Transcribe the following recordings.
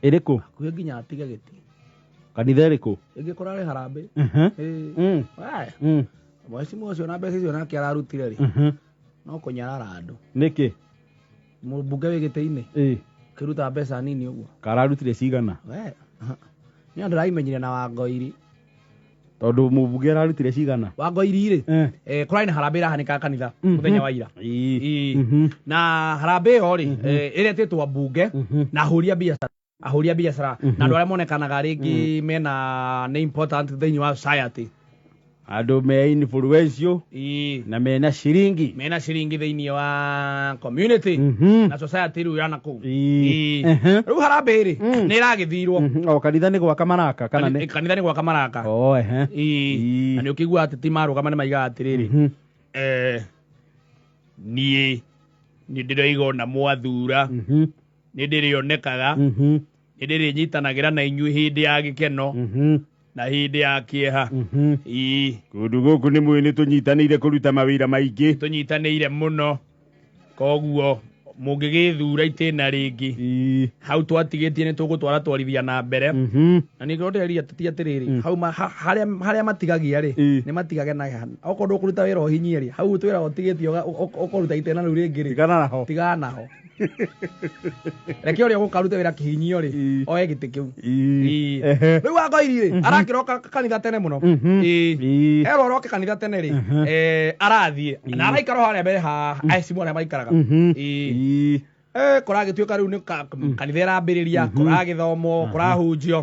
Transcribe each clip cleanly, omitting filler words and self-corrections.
Iriku? Kuye nginya atige giti. Kanitha iriku? Ege korale harambe. Mwecimu ucio na mbeca icio nake ararutire ri. No kunyarara andu. Niki? Mũmbunge wĩ gĩtĩ-inĩ. Kĩruta mbeca nini ũguo. Kararutire cigana? Nĩ andũ raimenyire na Wangoiri. Tondũ mũmbunge ararutire cigana? Wangoiri rĩ, kũrarĩ na harambĩ ĩrahanĩka kanitha mũthenya wa ira. Na harambĩ ĩyo rĩ, ĩretĩtwo mbunge na ahũri a biacara na andũ arĩa monekanaga rĩngĩ mena nĩ important thĩinĩ wa society. Andũ me influential na mena ciringi. Mena ciringi thĩinĩ wa community na society rĩu yana kũu. Rĩu harambĩ rĩ, nĩ ĩragĩthirwo. O kanitha nĩ gwaka maraka kana nĩ? Kanitha nĩ gwaka maraka. Na nĩ ũkĩigua atĩ ti marũgama nĩ maigaga atĩrĩrĩ, niĩ nĩ ndĩraigona mwathura, nĩ ndĩrĩonekaga, nĩ ndĩrĩnyitanagĩra na inyuĩ hĩndĩ ya gĩkeno na hĩndĩ ya kĩeha. Kũndũ gũkũ nĩ mũĩ nĩ tũnyitanĩire kũruta mawĩra maingĩ. Tũnyitanĩire mũno, koguo mũngĩgĩthura itĩna rĩngĩ, hau twatigĩtie nĩ tũgũtwara twarithia na mbere. Na nĩ kĩrotereria tũti atĩrĩrĩ, hau harĩa matigagia rĩ, nĩ matigage na okorwo ndũkũruta wĩra ũhinyie rĩ, hau twĩra ũtigĩtie ũkũruta itĩna rĩu rĩngĩ rĩ, tigana naho. Reke ũrĩa ũgũkarute wĩra kĩhinyio rĩ, oe gĩtĩ kĩu. Rĩu Wangoiri rĩ, arakĩroka kanitha tene mũno. Erwo roke kanitha tene rĩ, arathiĩ na araikara harĩa mbere aici arĩa maikaraga. Kũragĩtuĩka rĩu nĩ kanitha ĩrambĩrĩria, kũragĩthomwo, kũrahunjio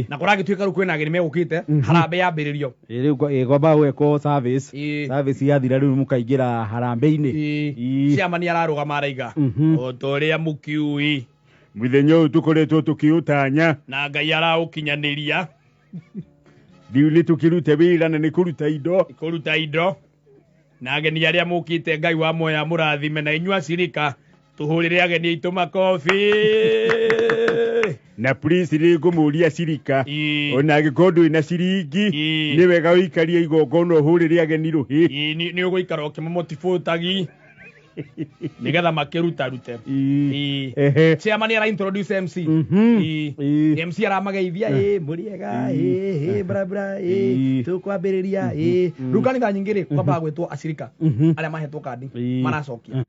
na kũragĩtuĩka rĩu kwĩna ageni megũkĩte, harambĩ yambĩrĩrio. Rĩu kwamba gwĩkwo service yathira rĩu mũkaingĩra harambĩ-inĩ. Ciama nĩ ararũgama araiga, o ta ũrĩa mũkiui mũthenya ũyũ tũkoretwo tũkĩũtanya na Ngai araũkinyanĩria. Rĩu nĩ tũkĩrute wĩra na nĩ kũruta indo na ageni arĩa mũkĩte, Ngai wa muoya mũrathime na inyuĩ acirika tuhũrĩre ageni aitũ makobi. Na please rĩ ngũmũria cirika, ona angĩkorwo ndũrĩ na ciringi nĩ wega ũikarie igongona ũhũrĩre ageni rũhĩ. Nĩ ũgũikara ũkĩmũmotivũtagi nĩgetha makĩrutarute. Chairman nĩ ara introduce MC. MC aramageithia, mũrĩega, brabra, tũkwambĩrĩria. Rĩu kanitha nyingĩ rĩ, kwambaga gwĩtwo acirika arĩa mahetwo kandi maracokia.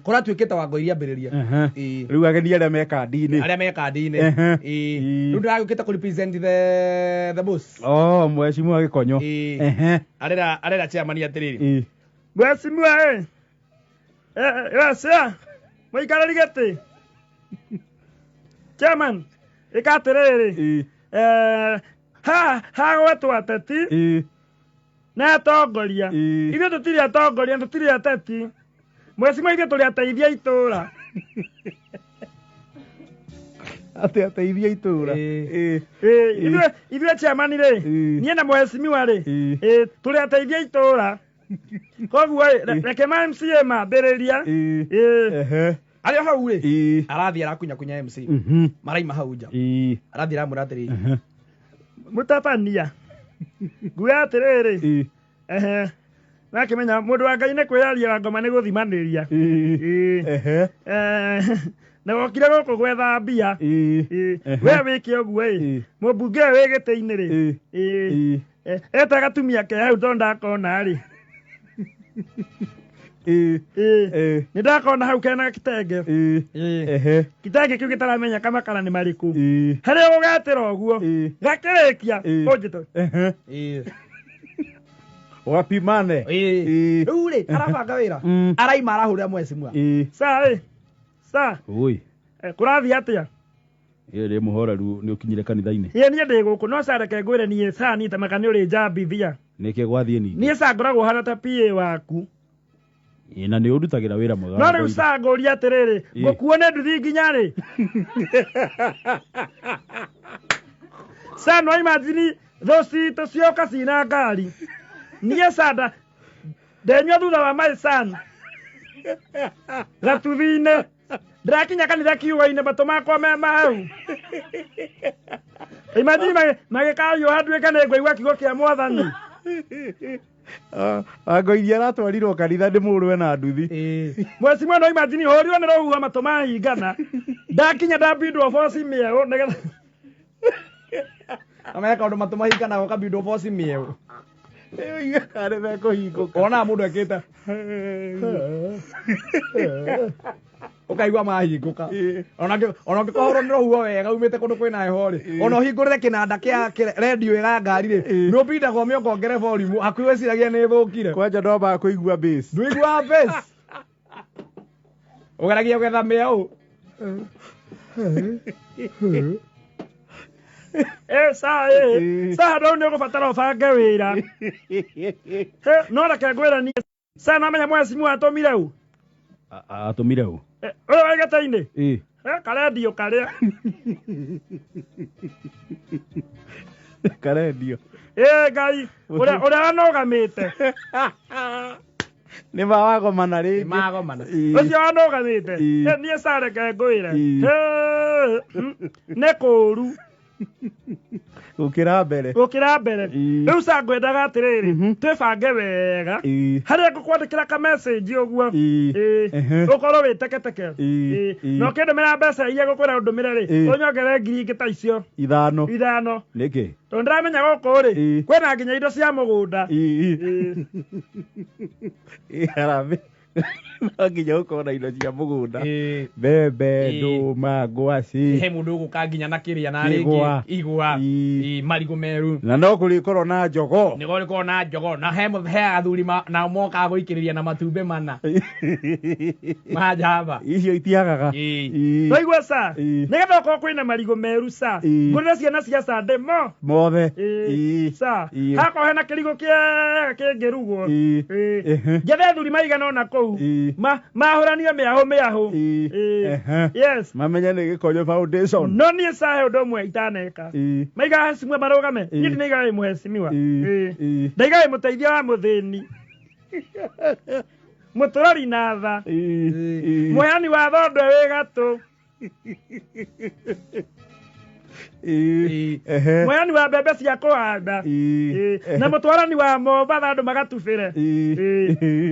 Kora tuĩkĩte Wangoiri ambĩrĩria. Rĩu ageni arĩa me kandi-inĩ. Rĩu ndĩragĩũkĩte kũ represent the boss. Mheshimiwa Gĩkonyo. Arera chairman atĩrĩrĩ. Mheshimiwa Yasa, mũikarĩri gĩtĩ. Chairman, ĩka atĩrĩrĩ. Ha gwetwo ateti na atongoria. Ithuĩ tũtirĩ atongoria, tũtirĩ ateti. Mheshimiwa ithuĩ tũrĩ ateithia itũũra. Ateithia itũũra. Ithuĩ chairman rĩ, niĩ na mheshimiwa rĩ, tũrĩ ateithia itũũra. Koguo reke ma MCA mambĩrĩria. Arĩa hau rĩ, arathiĩ arakunyakunya MC. Maraima hau nja. Arathiĩ aramwĩra atĩrĩrĩ, mũtabania, nguya atĩrĩrĩ, nakĩmenya mũndũ wa Ngai nĩ kwĩyaria wa ngoma nĩ gũthimanĩria. Na gokire gũkũ gwetha mbia. We wĩke ũguo mũmbunge wĩ gĩtĩ-inĩ rĩ, eta gatumia ke hau tondũ ndakona rĩ. Nĩ ndakona hau kena kitenge. Kitenge kĩu gĩtaramenya kamakara nĩ marĩkũ. Harĩa ũgatĩra ũguo gakĩrĩkia ũnjĩto. Wapimane. Rĩu rĩ, arabanga wĩra, araima arahũrĩra mheshimiwa. Sa kũrathiĩ atĩa? Rĩ mũhora rĩu nĩ ũkinyire kanitha-inĩ. Niĩ ndĩ gũkũ no sa reke ngwĩre niĩ sa nitamaga nĩ ũrĩ njambithia. Nĩkĩ gwathiĩ ningĩ? Niĩ sa ngoragwo hana ta PA waku. Na nĩ ũrutagĩra wĩra mwega. No rĩu sa ngũria atĩrĩrĩ, ngũkuo nĩ nduthi nginya rĩ? Sa no imagine thũci tũcioka cina ngari. Niĩ sa ndenyua thutha wa my son gatuthi-inĩ. Ndĩrakinya kanitha kiugo-inĩ matũ makwa me mahau. Imagine magĩkario handuĩka nĩ ngũigua kiugo kĩa Mwathani. Angoiria aratwarirwo kanitha ndĩmũrwe na nduthi. Mheshimiwa no imagine horirwo nĩ rohuha matũ mahingana. Ndakinya ndambindwo bosi mĩeũ nĩgetha ameka ũndũ matũ mahingana ũkambindwo bosi mĩeũ. Kare mekũhingũka. Ona mũndũ ekĩte ukaigua mahingũka. Ona ũngĩkorwo nĩ rohuha wega umĩte kũndũ kwĩna heho rĩ, ona ũhingũrĩre kĩnanda kĩa redio ya ngari rĩ, nĩũbindagwo ũngongere volume hakuhĩ wĩciragia nĩ ĩthũkire. Kwanja ndambaga kũigua bass. Ndũiguaga bass. Ũgeragia gwetha mĩeũ. Saa ndau nĩ ũgũbatara ũbange wĩra. No reke ngwĩranie saa namenya Mheshimiwa atũmire ũ. Atũmire ũ? Ũyũ wĩ gĩtĩ-inĩ. Karendio karĩa. Karendio. Ngai ũrĩa wanũgamĩte. Nĩ mawagomana rĩngĩ. Nĩ magomana. Ũcio wanũgamĩte. Niĩ saa reke ngwĩre. Nĩ kũũru. Gũkĩra mbere. Rĩu saa ngwendaga atĩrĩrĩ, twĩbange wega. Harĩa ngũkwandĩkĩra ka message ũguo. Ũkorwo wĩ teketeke. Na ũkĩndũmĩra mbeca iria ngũkwĩra ũndũmĩre rĩ, ũnyongere ngiri ingĩ ta icio. 5. Nĩkĩ? Tondũ ndĩramenya gũkũ rĩ, kwĩna nginya indo cia mũgũnda. Harambĩ. No nginya ũkorwo na indo cia mũgũnda. Mbembe, ndũma, ngwacĩ. He mũndũ ũgũka nginya na kĩrĩa na rĩngĩ igwa, marigũ meru. Na no kũrĩkorwo na njogo. Nĩ gũkorwo na njogo na he athuri na moka gũikĩrĩria na matumbĩ mana. Majaba. Icio itiagaga. Waigua saa? Nĩgetha ũkorwo kwĩna marigũ meru saa. Ngũrĩra ciana cia saa ndemo. Mothe. Saa. Hakorwo hena kĩrigũ kĩega kĩngĩrugwo. Njethe thuri maigana ona kũu. Mahũranio mĩahũ. Yes. Mamenya nĩ Gĩkonyo Foundation. No niĩ saa he ũndũ ũmwe itaneka. Maiga Mheshimiwa marũgame. Niĩ ndinaiga wĩ Mheshimiwa. Ndaiga wĩ mũteithia wa mũthĩni. Mũtũrori na tha. Mũheani wa thondo wĩ gatũ. Mũheani wa mbembe cia kũhanda. Na mũtwarani wa Mombatha andũ magatubĩre.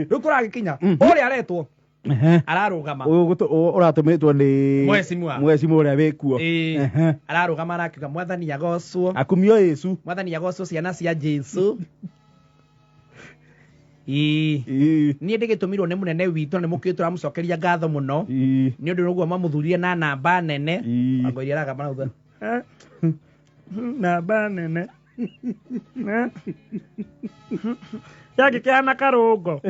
Rĩu kũragĩkinya ũrĩa aretwo ararũgama. Ũratũmĩtwo nĩ Mheshimiwa ũrĩa wĩ kuo. Ararũgama arakiuga Mwathani agocwo. Akumio Yesu. Mwathani agocwo ciana cia Jesu. Niĩ ndĩgĩtũmirwo nĩ mũnene witũ nĩ mũkĩrĩ tũramũcokeria ngatho mũno nĩ ũndũ ũguo mamũthurire na namba nene. Angoiria aragamba na utha. Namba nene. Yagĩkĩhana karũngo.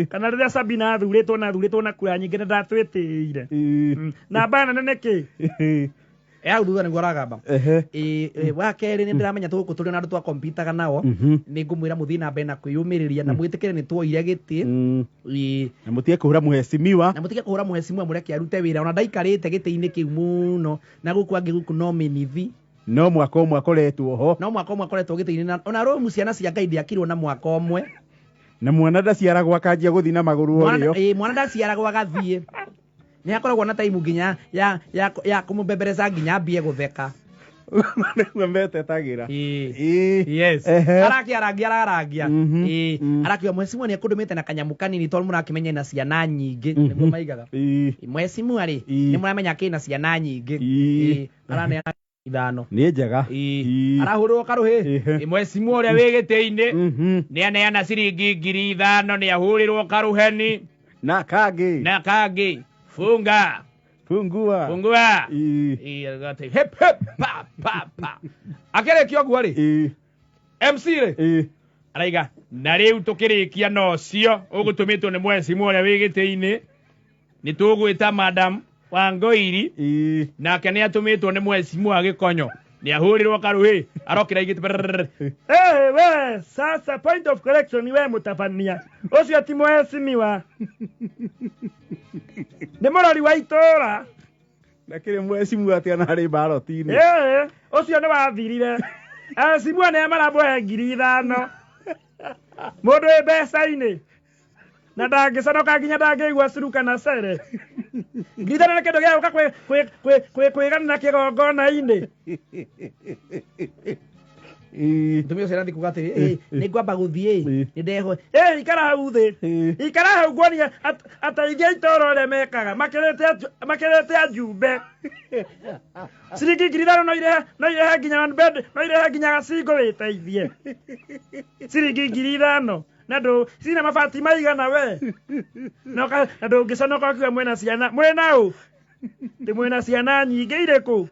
Kana rĩrĩa Sabina athurĩtwo na kura nyingĩ na ndatwĩtĩire. Namba nene nĩkĩ? Hau thutha nĩguo aragamba. Wa kerĩ nĩ ndĩramenya tũgũkũ tũrĩ na andũ twakompitaga nao nĩ ngũmwĩra mũthiĩ na mbere na kwĩyũmĩrĩria na mwĩtĩkĩre nĩ tuoire gĩtĩ. Na mũtige kũhũra Mheshimiwa. Mũreke arute wĩra ona ndaikarĩte gĩtĩ-inĩ kĩu mũno na gũkũ angĩ gũkũ no mĩnithi. No mwaka ũmwe akoretwo ho. Gĩtĩ-inĩ ona Rome ciana cia Ngai ndiakirwo na mwaka ũmwe. Na mwana ndaciaragwo akanjia gũthiĩ na magũrũ orĩo. Mwana ndaciaragwo agathiĩ. Nĩ akoragwo na taimu nginya ya kũmũmbembereca nginya ambie gũtheka. Nĩguo metetagĩra. Yes. Ararangia. Arakiuga Mheshimiwa nĩ ekũndũmĩte na kanyamũ kanini tondũ mũrakĩmenya na ciana nyingĩ. Nĩguo maigaga. Mheshimiwa rĩ nĩ mũramenya kĩna ciana nyingĩ. Araneana 5. Nĩ njega. Arahũrwo karũhĩ. Mheshimiwa ũrĩa wĩ gĩtĩ-inĩ nĩ aneana ciringi 5,000 nĩ ahũrĩrwo karũheni. Na kangĩ. Fungua. Agate hep pa. Akĩrĩkia ũguo rĩ. MC rĩ. Araiga na rĩu tũkĩrĩkia nocio ũgũtũmĩtwo nĩ Mheshimiwa ũrĩa wĩ gĩtĩ-inĩ. Nĩ tũgwĩta Madam Wangũiri. Nake nĩ atũmĩtwo nĩ Mheshimiwa Gĩkonyo. Nĩ ahũrĩrwo karũhĩ. Arokĩra igĩtĩ. We sasa point of correction we mũtabania. Ũcio ti Mheshimiwa. Nĩ mũrori wa itũũra. Na kĩrĩ Mheshimiwa atĩ ona harĩ mbaroti-inĩ. Ũcio nĩ wathirire. Mheshimiwa nĩ amarabũhe 5,000. Mũndũ wĩ mbeca-inĩ. Na ndangĩconoka nginya ndangĩigua curuka na cere. 5,000 nĩ kĩndũ gĩa gũka kwĩganĩra kĩgongona-inĩ. Tumio sera ndikuga ati ni ngwamba guthie ni ndeho ikara hau thi ikara hau gwonia ataithia itoro re mekaga makerete ajumbe ciringi ngiri ithano no irehe nginya one bed no irehe nginya gacingo witeithie ciringi ngiri ithano na ndu cina mabati maigana we na ndu ngiconoka ukiuga mwena ciana mwena u ndi mwena ciana nyingĩ irĩkũ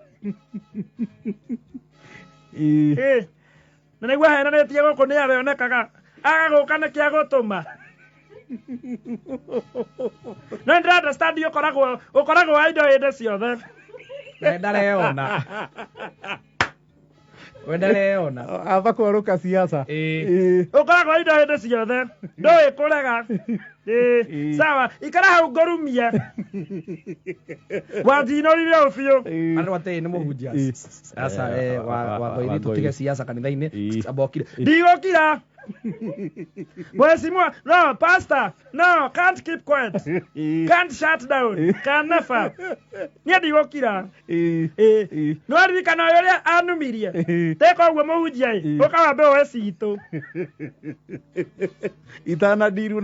na nĩguo henanĩtie gũkũ nĩ arĩonekaga agagũka nĩkĩ agũtũma no ndĩra understand ũkoragwo wa indo hĩndĩ ciothe ndareona wendareona aba kwaruka siasa ukoragwo indo hĩndĩ ciothe ndũĩ kũrega sawa ikara hau ngorumie wanjinũrire ũbiũ andũ atĩ nĩ mũhunjia sasa wa tutige siasa kanitha-inĩ abokire ndigũkira Mheshimiwa, no, pastor, no, can't keep quiet, can't shut down, can never. Niĩ ndigũkira no aririkana ũrĩa anumirie teka ũguo mũhunjia ũkawambe oe citũ itanandiru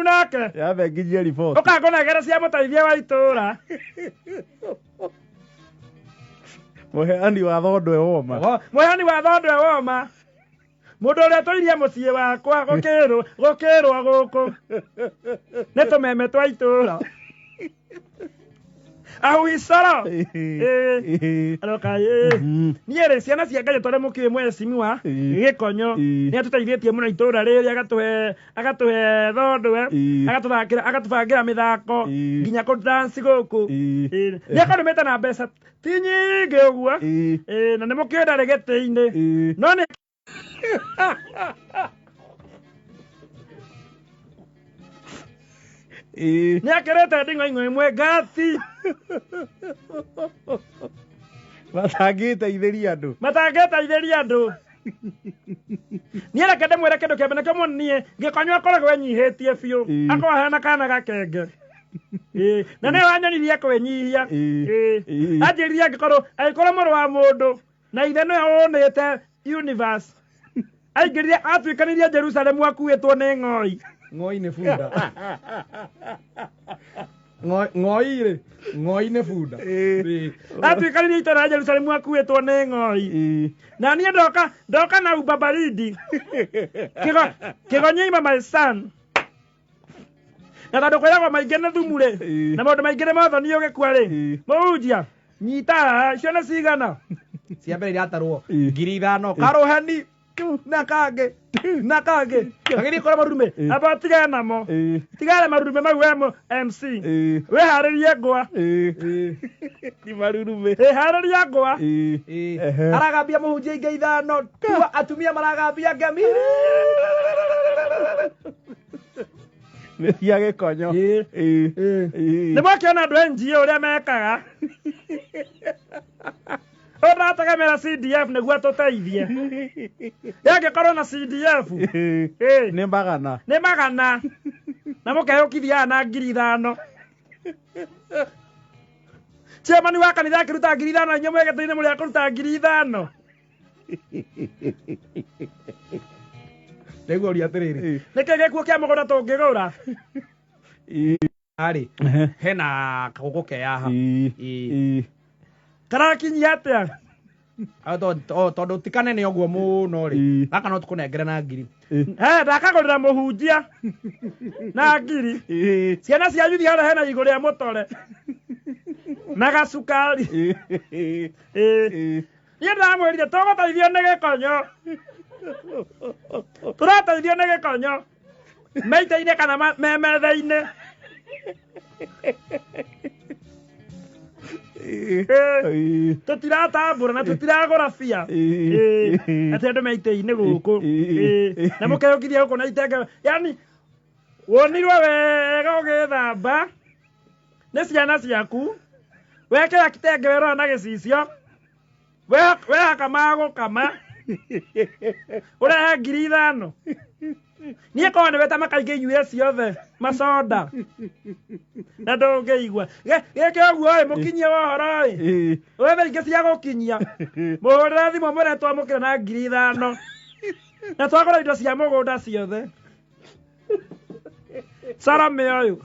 nake yabe nginyie report ũkangũnengera cia mũteithia wa itũũra mũheani wa thondwe woma mũndũ ũrĩa tũirie mũciĩ wakwa gũkĩrwo gũkũ nĩ tũmeme twa itũũra ahuicoro aroka niĩ rĩ ciana cia Ngai tũrĩa mũkĩrĩ Mheshimiwa Gĩkonyo nĩ atũteithĩtie mũno itũũra rĩrĩ agatũhe thondwe agatũbangĩra mĩthako nginya kũ-dance gũkũ nĩ akũrũmĩte na mbeca ti nyingĩ ũguo na nĩ mũkĩrĩ ndarĩ gĩtĩ-inĩ no nĩ nĩ akĩrĩte nding'oing'o ĩmwe ngati matangĩteithĩria andũ niĩ reke ndĩmwĩre kĩndũ kĩa mbere kĩmwe niĩ Gĩkonyo akoragwo enyihĩtie biũ akorwo ahana kana gakenge na nĩ wanyonirie kwĩnyihia anjĩrire angĩkorwo mũrũ wa mũndũ na ithe nĩwe ũnĩte universe aingĩrire atuĩkanĩrie Jerusalemu akuĩtwo nĩ ng'oi nĩ bunda ng'oi nĩ bunda atuĩkanĩrie itũũra rĩa Jerusalemu akuĩtwo nĩ ng'oi na niĩ ndoka na uba baridi kĩgonyeima my son na tondũ kwĩragwo maingĩ nĩ thumu rĩ na maũndũ maingĩ nĩ mothoni ũgĩkua rĩ mũhunjia nyita icio nĩ cigana cia mbere iratarwo 5,000 karũheni na kangĩ agĩrĩ korwo marume aba tigane namo tigane marume mau we MC weharĩrie ngwa ti marume harĩria ngwa aragambia mũhunjia ingĩ 5 atumia maragambia ngemi nĩ cia Gĩkonyo nĩ mwakĩona andũ NGO ũrĩa mekaga ũratagamĩra CDF nĩguo atũteithie yangĩkorwo na CDF nĩ magana na mũkehũkithia na 5,000 chairman wa kanitha akĩruta 5,000 inyuĩ mwĩgĩte-inĩ mũrĩa kũruta 5,000 nĩguo ũria atĩrĩrĩ nĩkĩ gĩkuo kĩa mũgũnda tũngĩgũra arĩ hena kagũkũ keyaha karakinyia atĩa tondũ ti kanene ũguo mũno rĩ gaka no tũkũnengere na 1,000 ndakagũrĩra mũhunjia na 1,000 ciana cia yuthi harĩa hena igũrũ rĩa mũtore na gacukari niĩ ndamwĩrire tũgũteithio nĩ Gĩkonyo tũrateithio nĩ Gĩkonyo meite-inĩ kana memethe-inĩ tũtiratambũra na tũtiragũra bia atĩ andũ meite-inĩ gũkũ na mũkehũkithia gũkũ na itenge yani wonirwo wega ũgĩthamba nĩ ciana ciaku wekĩra kitenge werora na gĩcicio wehaka magũkama ũrehe 5,000 niä korwo nä weta makaingä inyuä ciothe maconda na ndå ngä igua gä kä å guo må kinyie wohoro wethe ingä cia gå kinyia må hå rä re thimå må re twamå kä re na 5,000 na twagå ra indo cia må gå nda ciothe Sarame å yå